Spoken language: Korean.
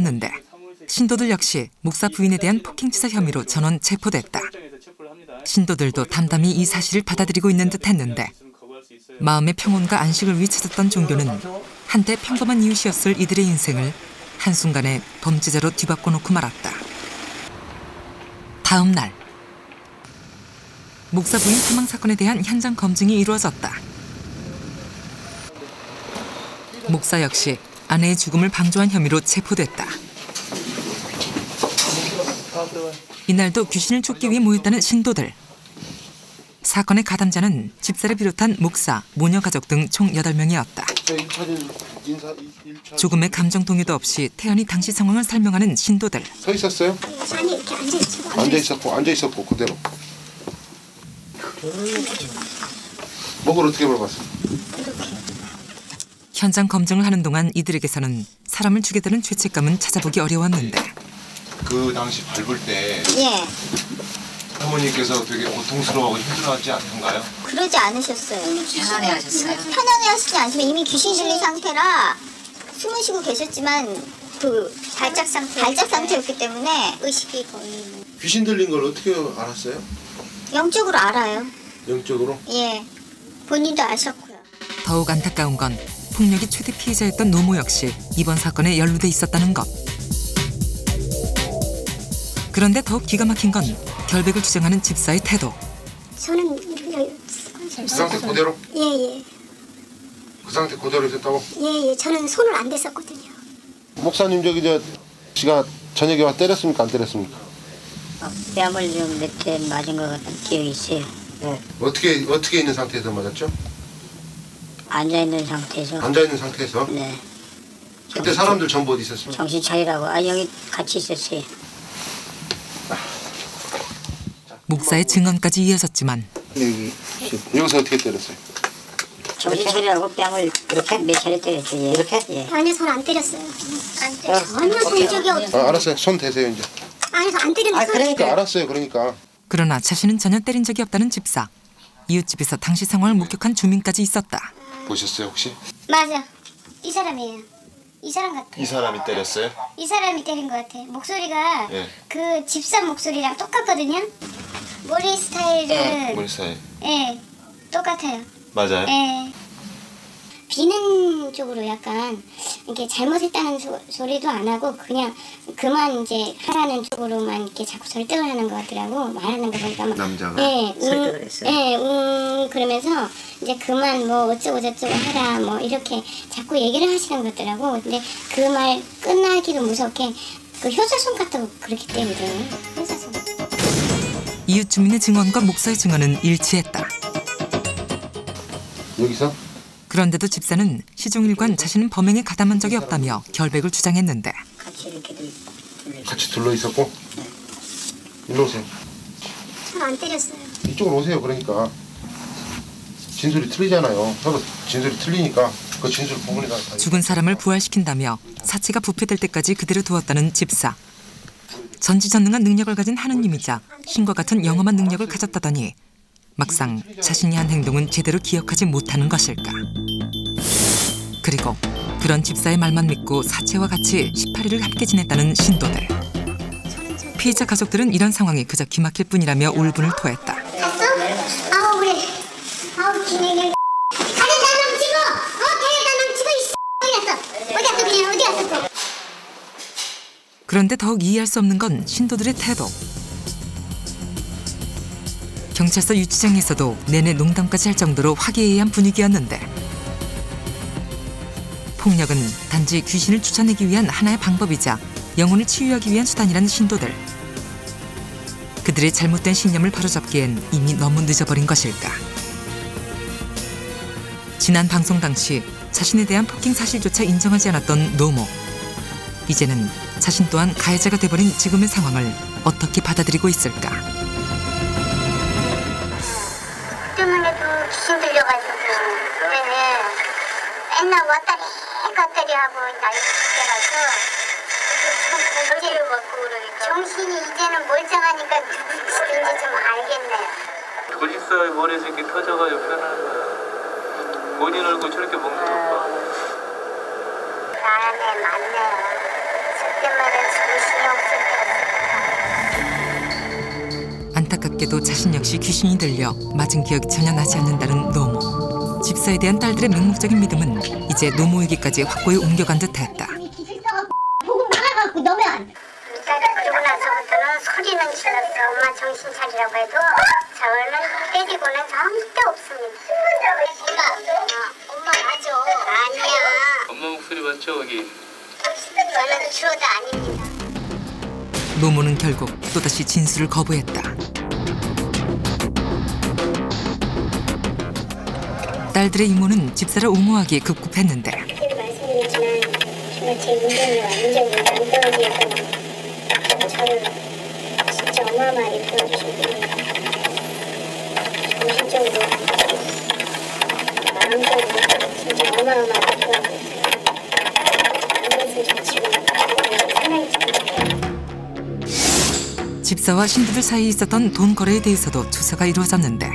는데 신도들 역시 목사 부인에 대한 폭행치사 혐의로 전원 체포됐다. 신도들도 담담히 이 사실을 받아들이고 있는 듯했는데 마음의 평온과 안식을 위해 찾았던 종교는 한때 평범한 이웃이었을 이들의 인생을 한순간에 범죄자로 뒤바꿔 놓고 말았다. 다음 날 목사 부인 사망 사건에 대한 현장 검증이 이루어졌다. 목사 역시 아내의 죽음을 방조한 혐의로 체포됐다. 이날도 귀신을 쫓기 위해 모였다는 신도들. 사건의 가담자는 집사를 비롯한 목사, 모녀 가족 등 총 8명이었다. 조금의 감정 동요도 없이 태연히 당시 상황을 설명하는 신도들. 서 있었어요? 아니 이렇게 앉아 있었고 그대로. 목을 어떻게 밟았어? 현장 검증을 하는 동안 이들에게서는 사람을 죽였다는 죄책감은 찾아보기 어려웠는데. 그 당시 밟을 때 예. 사모님께서 되게 고통스러워하고 힘들어하지 않던가요? 그러지 않으셨어요. 편안해 하셨어요? 편안해 하시지 않으시면 이미 귀신 실린 상태라 숨을 쉬고 계셨지만 그 발작 상태였기 때문에 의식이 거의 귀신 들린 걸 어떻게 알았어요? 영적으로 알아요. 영적으로? 예. 본인도 아셨고요. 더욱 안타까운 건 폭력의 최대 피해자였던 노모 역시 이번 사건에 연루돼 있었다는 것. 그런데 더욱 기가 막힌 건 결백을 주장하는 집사의 태도. 저는 그 상태 그대로? 예예. 그 상태 그대로 있었다고? 예예. 저는 손을 안 댔었거든요. 목사님 지가 저녁에 와 때렸습니까? 안 때렸습니까? 뺨을 좀 몇 대 맞은 것 같은 기억이 있어요. 어떻게 있는 상태에서 맞았죠? 앉아있는 상태에서. 앉아있는 상태에서? 네. 그때 사람들 전부 어디 있었어요? 정신 차리라고. 여기 같이 있었어요. 목사의 증언까지 이어졌지만 여기서 어떻게 때렸어요? 정신 차리라고 뺨을 이렇게 몇 차례 때렸죠. 예. 이렇게? 예. 아니 손 안 때렸어요. 안 때렸어요. 전혀 본 적이 없어요. 알았어요. 손 대세요 이제. 아니 안 때렸는데 그러니까 알았어요. 그러니까. 그러나 자신은 전혀 때린 적이 없다는 집사. 이웃집에서 당시 상황을 목격한 주민까지 있었다. 보셨어요 혹시? 맞아. 이 사람이에요. 이 사람 같아. 이 사람이 때렸어요? 이 사람이 때린 것 같아. 목소리가 예. 그 집사 목소리랑 똑같거든요. 머리 스타일은 머리 스타일. 예, 똑같아요. 맞아요? 예. 비는 쪽으로 약간 이렇게 잘못했다는 소리도 안 하고 그냥 그만 이제 하라는 쪽으로만 이렇게 자꾸 설득을 하는 것 같더라고. 말하는 거 보니까 막 남자가? 예, 설득을 했어요? 예, 그러면서 이제 그만 뭐 어쩌고 저쩌고 해라 뭐 이렇게 자꾸 얘기를 하시는 것 같더라고. 근데 그 말 끝나기도 무섭게 그 효자손 같다고 그렇게 때리더라고요. 효자손. 이웃 주민의 증언과 목사의 증언은 일치했다. 여기서? 그런데도 집사는 시종일관 자신은 범행에 가담한 적이 없다며 결백을 주장했는데 같이 이렇게 같이 둘러 있었고? 일로 오세요. 전 안 때렸어요. 이쪽으로 오세요. 그러니까 진술이 틀리잖아요. 서로 진술이 틀리니까 그 진술 부분이 다 죽은 사람을 부활시킨다며 사체가 부패될 때까지 그대로 두었다는 집사. 전지전능한 능력을 가진 하느님이자 신과 같은 영험한 능력을 가졌다더니 막상 자신이 한 행동은 제대로 기억하지 못하는 것일까. 그리고 그런 집사의 말만 믿고 사체와 같이 18일을 함께 지냈다는 신도들. 피해자 가족들은 이런 상황이 그저 기막힐 뿐이라며 울분을 토했다. 갔어? 아우 그래. 아우 기내게. 가는 사람 찍어. 대단한 찍어 있어. 어디 갔어? 그냥 어디 갔어? 그런데 더욱 이해할 수 없는 건 신도들의 태도. 경찰서 유치장에서도 내내 농담까지 할 정도로 화기애애한 분위기였는데 폭력은 단지 귀신을 쫓아내기 위한 하나의 방법이자 영혼을 치유하기 위한 수단이라는 신도들. 그들의 잘못된 신념을 바로잡기엔 이미 너무 늦어버린 것일까. 지난 방송 당시 자신에 대한 폭행 사실조차 인정하지 않았던 노모. 이제는 자신 또한 가해자가 돼버린 지금의 상황을 어떻게 받아들이고 있을까. 때문에도 귀신 들려가지고 그러면은 맨날 왔다리 갔다리 하고 나이 죽게 가서 정신을 먹고 그러니까 정신이 이제는 멀쩡하니까 누구든지 좀 알겠네요. 도지사의 머리에서 이렇게 터져가지고 편한 거야. 본인 얼굴 저렇게 먹는 거 봐. 나네 맞네요. 말은 지금 신이 없을 안타깝게도 자신 역시 귀신이 들려 맞은 기억이 전혀 나지 않는다는 노모. 집사에 대한 딸들의 맹목적인 믿음은 이제 노모에게까지 확고히 옮겨간 듯했다. 보고 막아갖고 너면 그러고 나서부터는 소리는 질렀어. 엄마 정신 차리라고 해도 저는 때리고는 절대 없습니다. 엄마 맞아. 아니야. 엄마 목소리 맞죠, 여기? 저는 주어도 아닙니다. 노모는 결국 또다시 진술을 거부했다. 딸들의 이모는 집사를 옹호하기에 급급했는데 그때도 말씀드렸지만 정말 제 인생이 완전히 낭떠러지였던 저를 진짜 어마어마하게 도와주신 분입니다. 정신적으로 마음적으로 진짜 어마어마하게 도와주셨어요. 안 그랬으면 저 지금 살아있지 못해요. 집사와 신부들 사이에 있었던 돈 거래에 대해서도 조사가 이루어졌는데